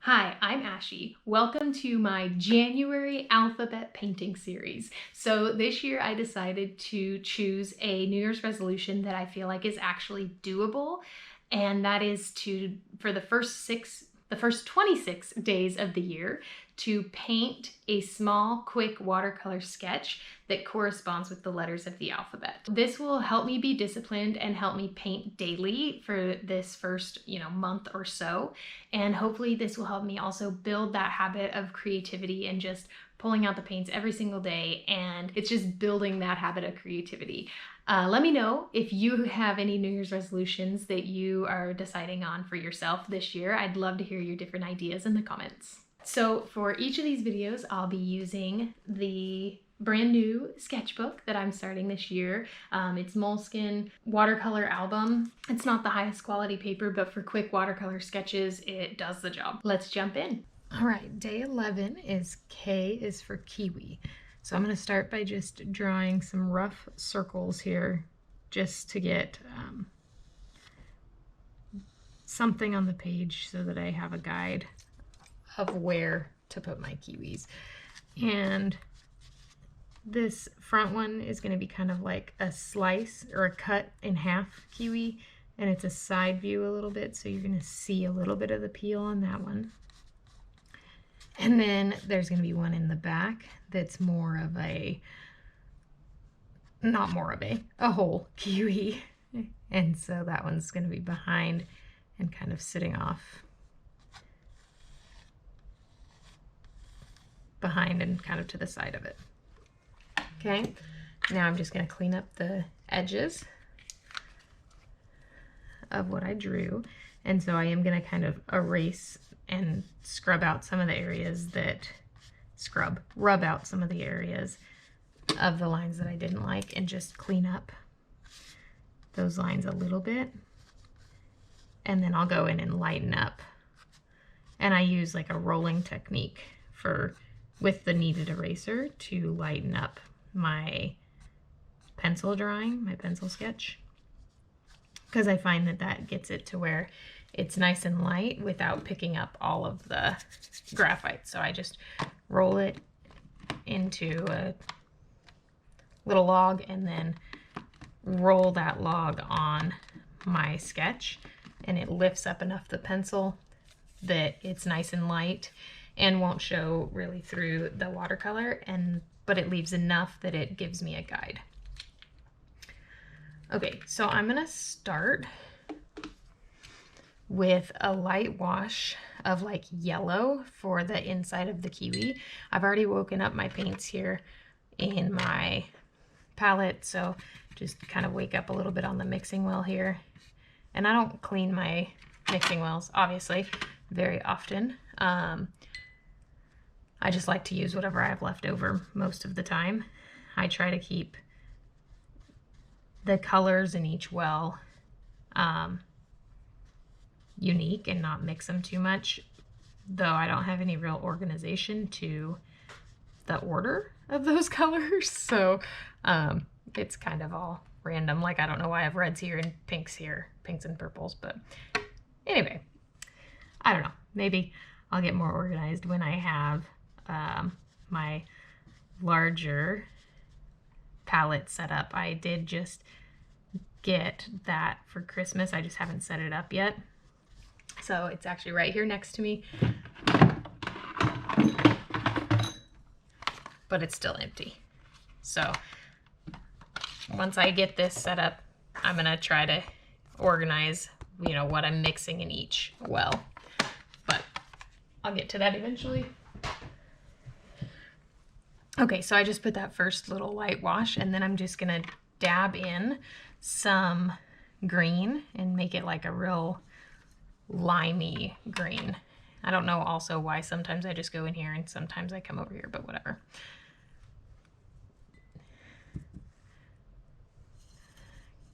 Hi, I'm Ashy. Welcome to my January alphabet painting series. So this year I decided to choose a New Year's resolution that I feel like is actually doable, and that is for the first 26 days of the year, to paint a small, quick watercolor sketch that corresponds with the letters of the alphabet. This will help me be disciplined and help me paint daily for this first, month or so. And hopefully this will help me also build that habit of creativity and just pulling out the paints every single day. And it's just building that habit of creativity. Let me know if you have any New Year's resolutions that you are deciding on for yourself this year. I'd love to hear your different ideas in the comments. So for each of these videos, I'll be using the brand new sketchbook that I'm starting this year. It's Moleskine watercolor album. It's not the highest quality paper, but for quick watercolor sketches, it does the job. Let's jump in. All right, day 11 is K is for Kiwi. So I'm going to start by just drawing some rough circles here just to get something on the page so that I have a guide of where to put my kiwis. And this front one is going to be kind of like a slice or a cut in half kiwi, and it's a side view a little bit, so you're going to see a little bit of the peel on that one. And then there's going to be one in the back that's more of a, a whole kiwi. And so that one's going to be behind and kind of sitting off behind and kind of to the side of it. Okay, now I'm just going to clean up the edges of what I drew. And so I am going to kind of erase and rub out some of the areas of the lines that I didn't like, and just clean up those lines a little bit. And then I'll go in and lighten up. And I use like a rolling technique with the kneaded eraser to lighten up my pencil drawing, my pencil sketch, because I find that gets it to where it's nice and light without picking up all of the graphite. So I just roll it into a little log and then roll that log on my sketch, and it lifts up enough the pencil that it's nice and light and won't show really through the watercolor, but it leaves enough that it gives me a guide. Okay, so I'm gonna start with a light wash of like yellow for the inside of the kiwi. I've already woken up my paints here in my palette, so just kind of wake up a little bit on the mixing wheel here. And I don't clean my mixing wheels, obviously, very often. I just like to use whatever I have left over most of the time. I try to keep the colors in each well unique and not mix them too much, though I don't have any real organization to the order of those colors, so it's kind of all random. Like, I don't know why I have reds here and pinks and purples, but anyway, I don't know, maybe I'll get more organized when I have my larger palette set up. I did just get that for Christmas. I just haven't set it up yet. So it's actually right here next to me, but it's still empty. So once I get this set up, I'm gonna try to organize, what I'm mixing in each well, but I'll get to that eventually. Okay, so I just put that first little light wash, and then I'm just gonna dab in some green and make it like a real limey green. I don't know also why sometimes I just go in here and sometimes I come over here, but whatever.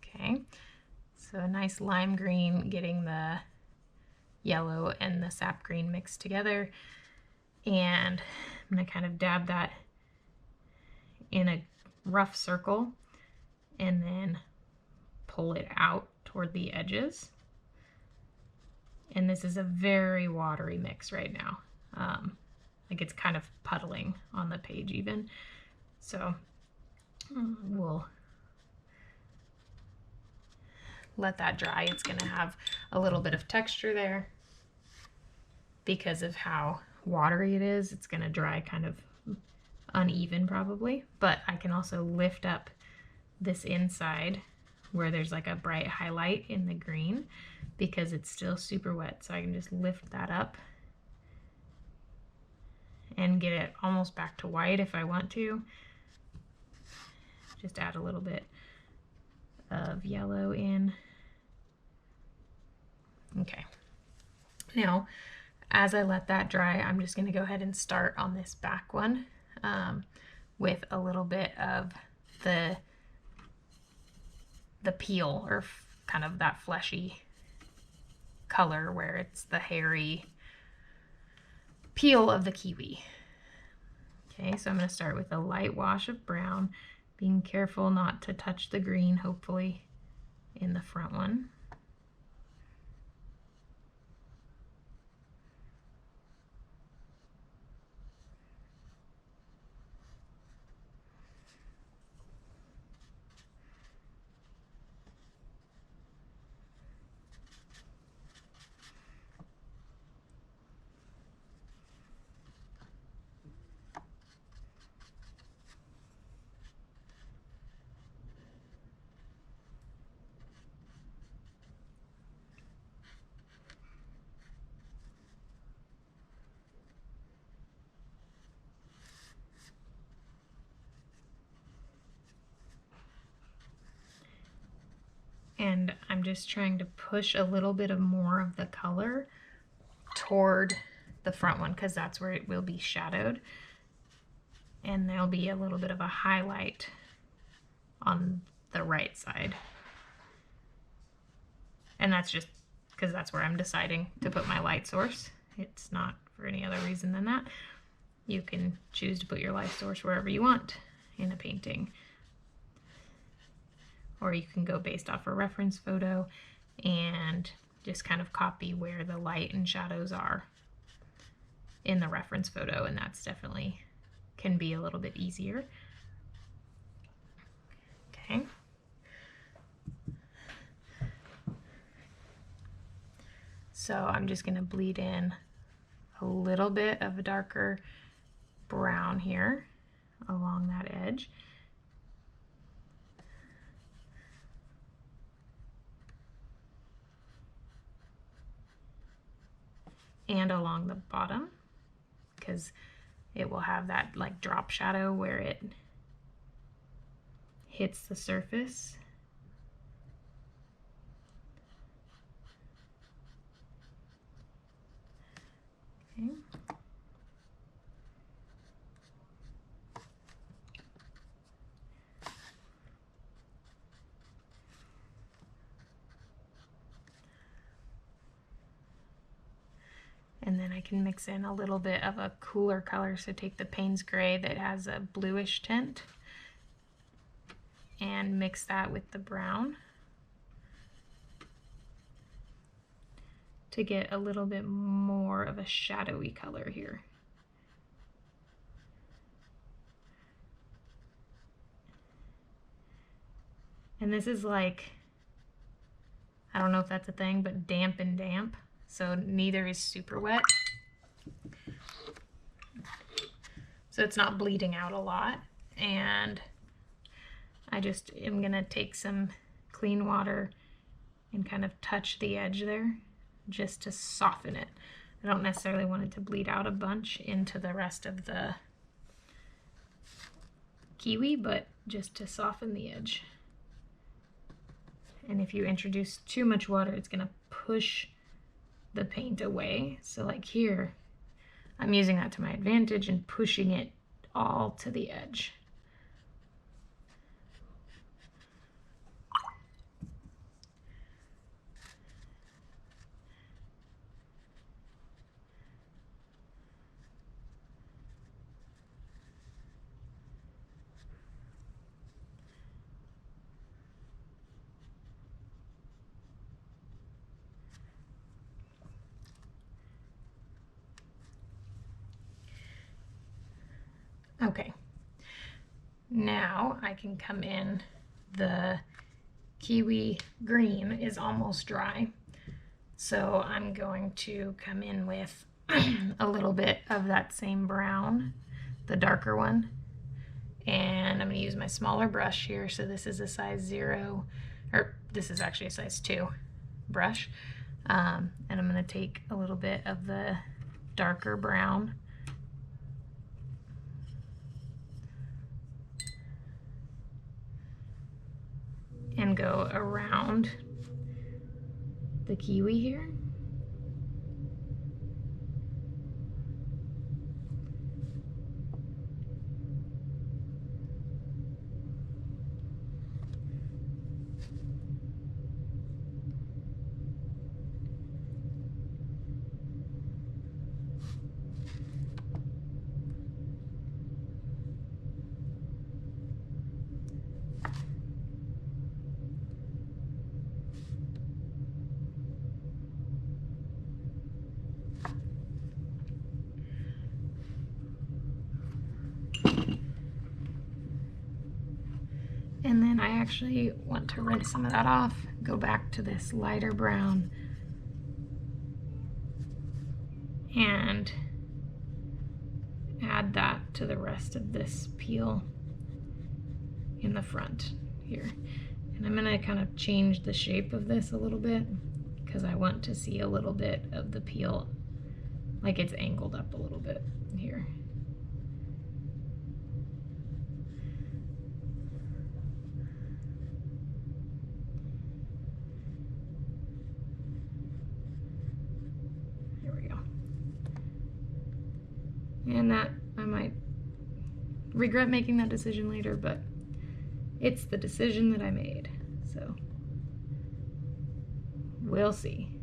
Okay, so a nice lime green, getting the yellow and the sap green mixed together. And I'm gonna kind of dab that in a rough circle and then pull it out toward the edges. And this is a very watery mix right now. Like it's kind of puddling on the page even. So we'll let that dry. It's going to have a little bit of texture there because of how watery it is. It's going to dry kind of uneven probably, but I can also lift up this inside where there's like a bright highlight in the green because it's still super wet. So I can just lift that up and get it almost back to white if I want to. Just add a little bit of yellow in. Okay. Now, as I let that dry, I'm just going to go ahead and start on this back one with a little bit of the peel, or kind of that fleshy color where it's the hairy peel of the kiwi. Okay, so I'm going to start with a light wash of brown, being careful not to touch the green, hopefully, in the front one. And I'm just trying to push a little bit of more of the color toward the front one because that's where it will be shadowed. And there'll be a little bit of a highlight on the right side. And that's just because that's where I'm deciding to put my light source. It's not for any other reason than that. You can choose to put your light source wherever you want in a painting. Or you can go based off a reference photo and just kind of copy where the light and shadows are in the reference photo, and that's definitely can be a little bit easier. Okay. So I'm just going to bleed in a little bit of a darker brown here along that edge. And along the bottom, because it will have that like drop shadow where it hits the surface. Okay. And then I can mix in a little bit of a cooler color. So take the Payne's Gray that has a bluish tint and mix that with the brown to get a little bit more of a shadowy color here. And this is like, I don't know if that's a thing, but damp and damp. So neither is super wet. So it's not bleeding out a lot. And I just am gonna take some clean water and kind of touch the edge there just to soften it. I don't necessarily want it to bleed out a bunch into the rest of the kiwi, but just to soften the edge. And if you introduce too much water, it's gonna push the paint away. So like here, I'm using that to my advantage and pushing it all to the edge. Okay, now I can come in. The Kiwi green is almost dry, so I'm going to come in with a little bit of that same brown, the darker one, and I'm going to use my smaller brush here. So this is a size 0, or this is actually a size 2 brush, and I'm going to take a little bit of the darker brown and go around the kiwi here. And then I actually want to rinse some of that off, go back to this lighter brown, and add that to the rest of this peel in the front here. And I'm gonna kind of change the shape of this a little bit because I want to see a little bit of the peel, like it's angled up a little bit here. And that, I might regret making that decision later, but it's the decision that I made, so we'll see.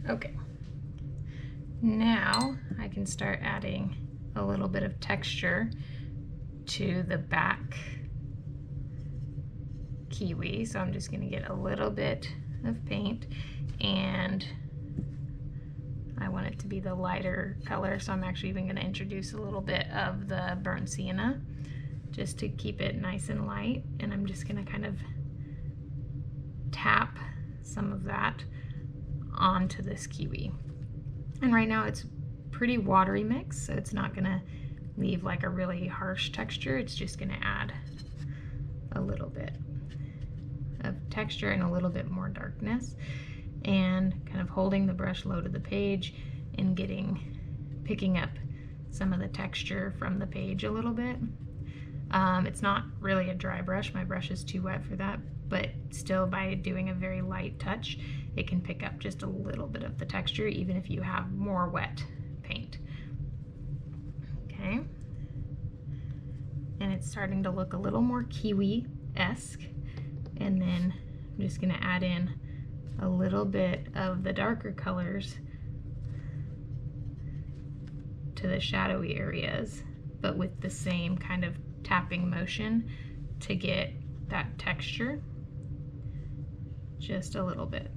Okay, now I can start adding a little bit of texture to the back kiwi. So I'm just going to get a little bit of paint, and I want it to be the lighter color, so I'm actually even going to introduce a little bit of the burnt sienna just to keep it nice and light. And I'm just going to kind of tap some of that onto this kiwi. And right now it's pretty watery mix, so it's not gonna leave like a really harsh texture. It's just gonna add a little bit of texture and a little bit more darkness, and kind of holding the brush low to the page and picking up some of the texture from the page a little bit. It's not really a dry brush, my brush is too wet for that, but still, by doing a very light touch, it can pick up just a little bit of the texture even if you have more wet paint. Okay, and it's starting to look a little more kiwi-esque, and then I'm just going to add in a little bit of the darker colors to the shadowy areas, but with the same kind of tapping motion to get that texture just a little bit.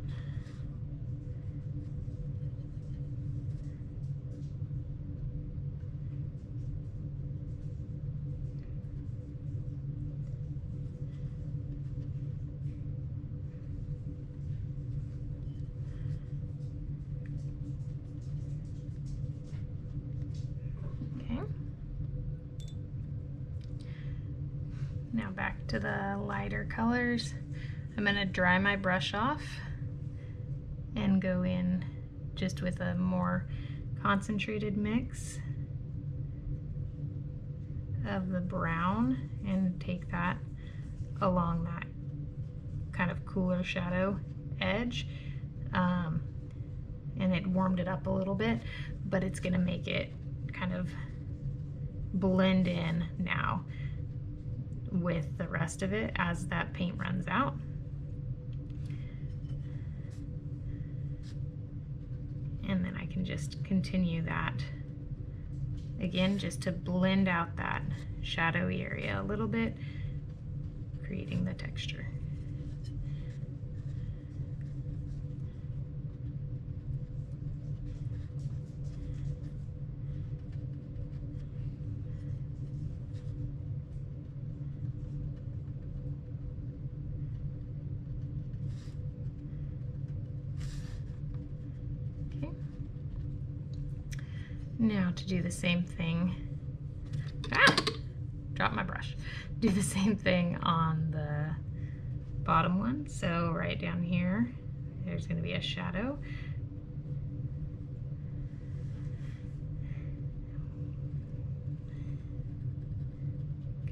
Now back to the lighter colors. I'm going to dry my brush off and go in just with a more concentrated mix of the brown, and take that along that kind of cooler shadow edge. And it warmed it up a little bit, but it's going to make it kind of blend in now with the rest of it as that paint runs out. And then I can just continue that again, just to blend out that shadowy area a little bit, creating the texture. Now to do the same thing, drop my brush. Do the same thing on the bottom one. So right down here, there's going to be a shadow.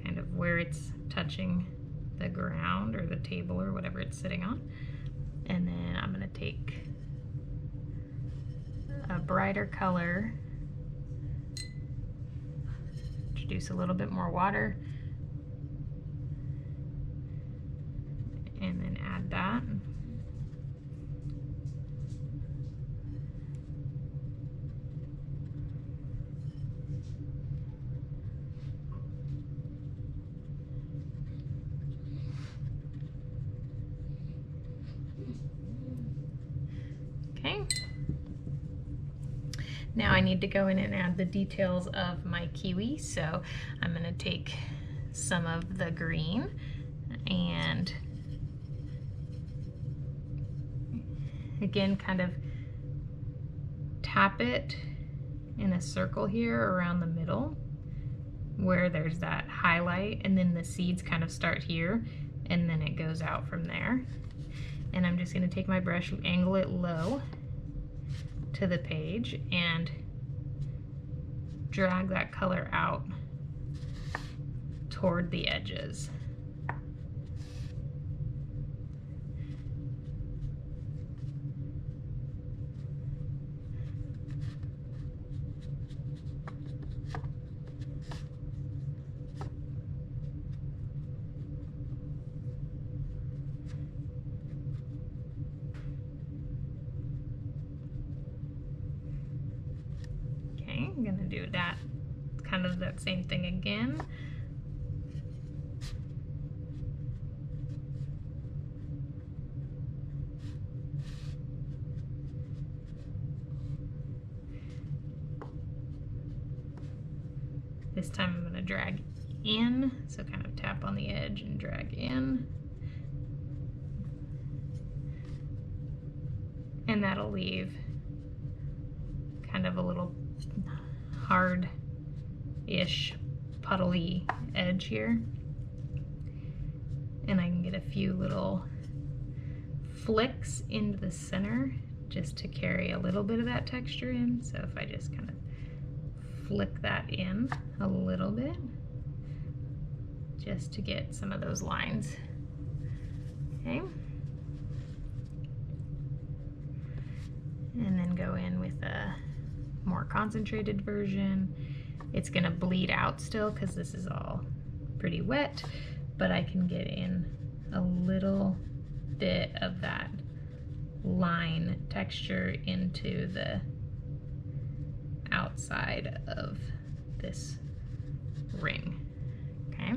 Kind of where it's touching the ground or the table or whatever it's sitting on. And then I'm going to take a brighter color, introduce a little bit more water, and then add that. Okay. Now I need to go in and add the details of my kiwi, so I'm going to take some of the green and again kind of tap it in a circle here around the middle where there's that highlight, and then the seeds kind of start here and then it goes out from there. And I'm just going to take my brush, angle it low to the page, and drag that color out toward the edges. I'm going to do that, kind of that same thing again. This time I'm going to drag in, so kind of tap on the edge and drag in. And that'll leave kind of a little hard-ish puddly edge here. And I can get a few little flicks into the center just to carry a little bit of that texture in. So if I just kind of flick that in a little bit, just to get some of those lines. Okay. And then go in with a more concentrated version. It's going to bleed out still because this is all pretty wet, but I can get in a little bit of that line texture into the outside of this ring. Okay.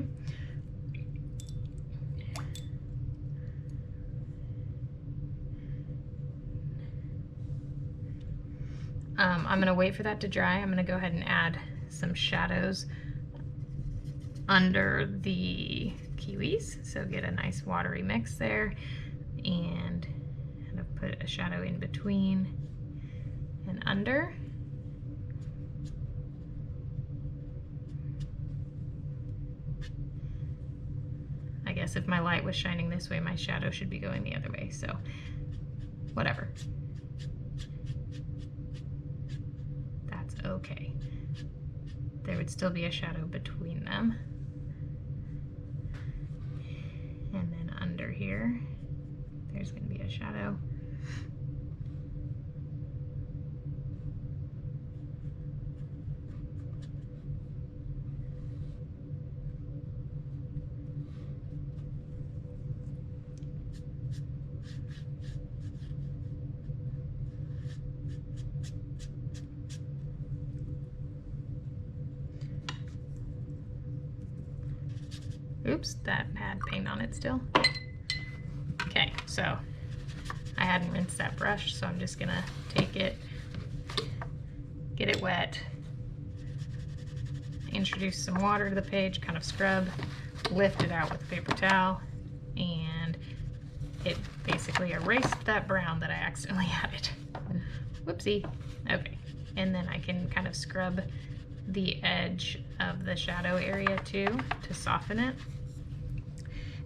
I'm going to wait for that to dry. I'm going to go ahead and add some shadows under the kiwis. So get a nice watery mix there and kind of put a shadow in between and under. I guess if my light was shining this way, my shadow should be going the other way, so whatever. okay. There would still be a shadow between them. And then under here, there's going to be a shadow. Oops, that had paint on it still. Okay, so I hadn't rinsed that brush, so I'm just gonna take it, get it wet, introduce some water to the page, kind of scrub, lift it out with a paper towel, and it basically erased that brown that I accidentally added. Whoopsie. Okay, and then I can kind of scrub the edge of the shadow area too to soften it.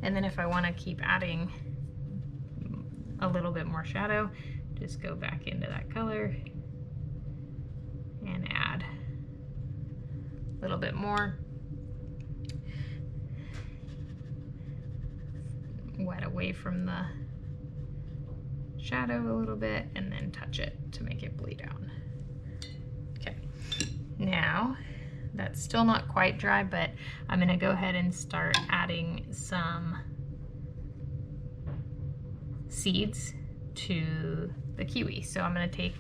And then if I want to keep adding a little bit more shadow, just go back into that color and add a little bit more. Wet away from the shadow a little bit and then touch it to make it bleed out. Okay, now that's still not quite dry, but I'm gonna go ahead and start adding some seeds to the kiwi. So I'm gonna take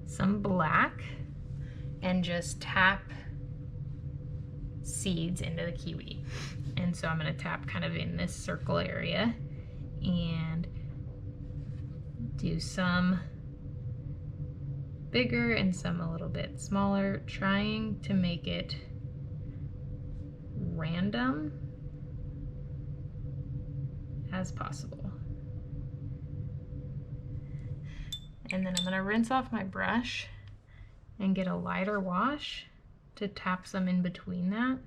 some black and just tap seeds into the kiwi. And so I'm gonna tap kind of in this circle area and do some bigger and some a little bit smaller, trying to make it random as possible. And then I'm going to rinse off my brush and get a lighter wash to tap some in between that.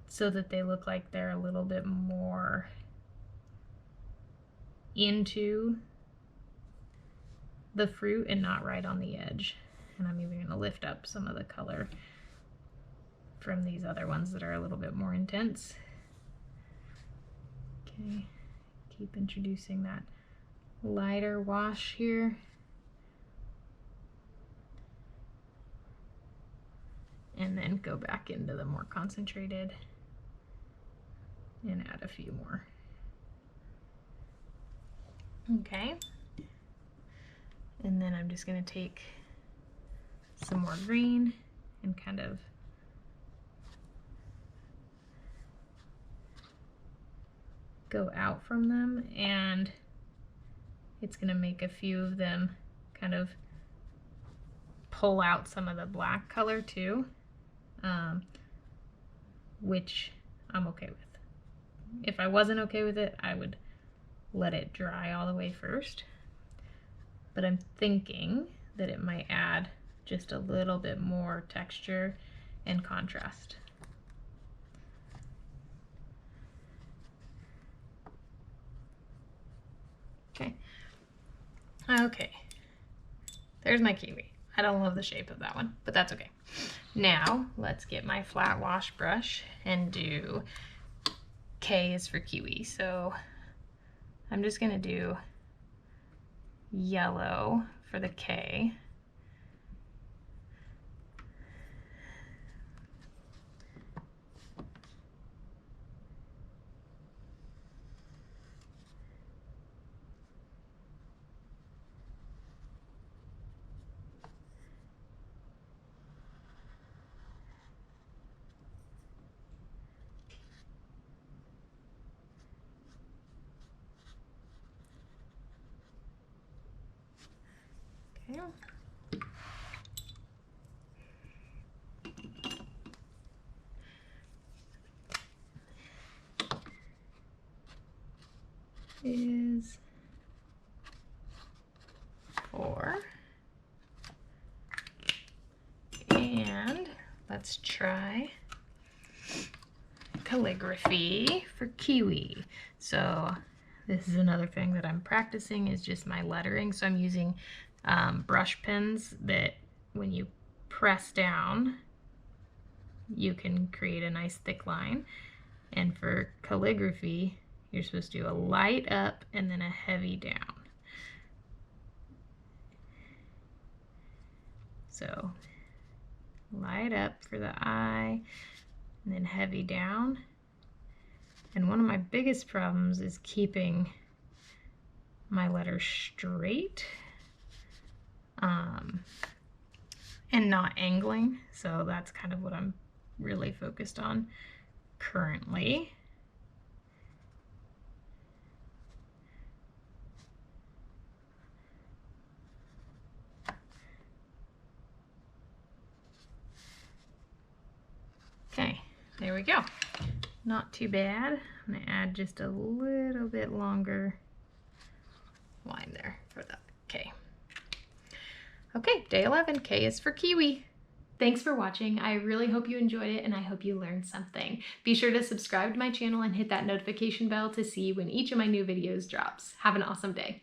So that they look like they're a little bit more into the fruit and not right on the edge. And I'm even going to lift up some of the color from these other ones that are a little bit more intense. Okay, keep introducing that lighter wash here. And then go back into the more concentrated and add a few more. Okay, and then I'm just going to take some more green and kind of go out from them, and it's going to make a few of them kind of pull out some of the black color too, which I'm okay with. If I wasn't okay with it, I would let it dry all the way first, but I'm thinking that it might add just a little bit more texture and contrast. Okay, there's my kiwi. I don't love the shape of that one, but that's okay. Now let's get my flat wash brush and do K is for kiwi. So I'm just gonna do yellow for the K. Okay. Is 4. And let's try calligraphy for kiwi. So This is another thing that I'm practicing, is just my lettering. So I'm using brush pens that when you press down, you can create a nice thick line. And for calligraphy, you're supposed to do a light up and then a heavy down. So light up for the eye and then heavy down. And one of my biggest problems is keeping my letters straight and not angling. So that's kind of what I'm really focused on currently. Okay, there we go. Not too bad. I'm gonna add just a little bit longer line there for that K. Okay, day 11, K is for Kiwi. Thanks for watching. I really hope you enjoyed it and I hope you learned something. Be sure to subscribe to my channel and hit that notification bell to see when each of my new videos drops. Have an awesome day.